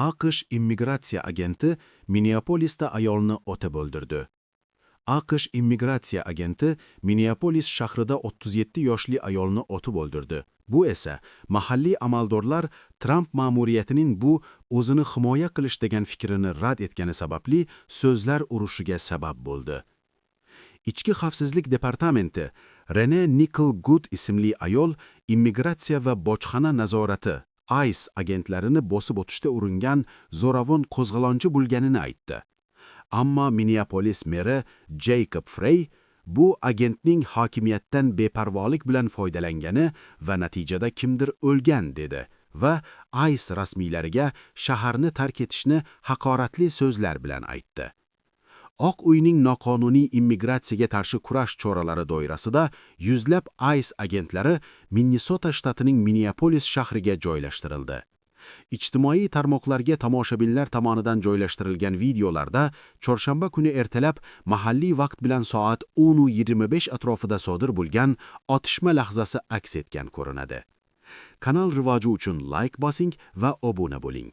AQSh immigratsiya agenti Minneapolisda ayolni otib o'ldirdi. AQSh immigratsiya agenti Minneapolis shahrida 37 yoshli ayolni otib o'ldirdi. Bu esa mahalliy amaldorlar Trump ma'muriyatining bu o'zini himoya qilish degan fikrini rad etgani sababli so'zlar urushiga sabab bo'ldi. Ichki xavfsizlik departamenti Rene Nicole Good ismli ayol immigratsiya va bojxona nazorati ICE agentlarini bosib o'tishga uringan zo'ravon qo'zg'alonchi bo'lganini aytdi. Ammo Minneapolis meri Jacob Frey bu agentning hokimiyatdan beparvolik bilan foydalangani va natijada kimdir o'lgan dedi va ICE rasmiylariga shaharni tark etishni haqoratli so'zlar bilan aytdi. Oq uyning noqonuniy immigratsiyaga qarshi kurash choralari doirasida yuzlab ICE agentlari Minnesota shtatining Minneapolis shahriga joylashtirildi. Ijtimoiy tarmoqlarga tomoshabinlar tomonidan joylashtirilgan videolarda chorshanba kuni ertalab mahalliy vaqt bilan soat 10:25 atrofida sodir bo'lgan otishma lahzasi aks etgan ko'rinadi. Kanal rivoji uchun like bosing va obuna bo'ling.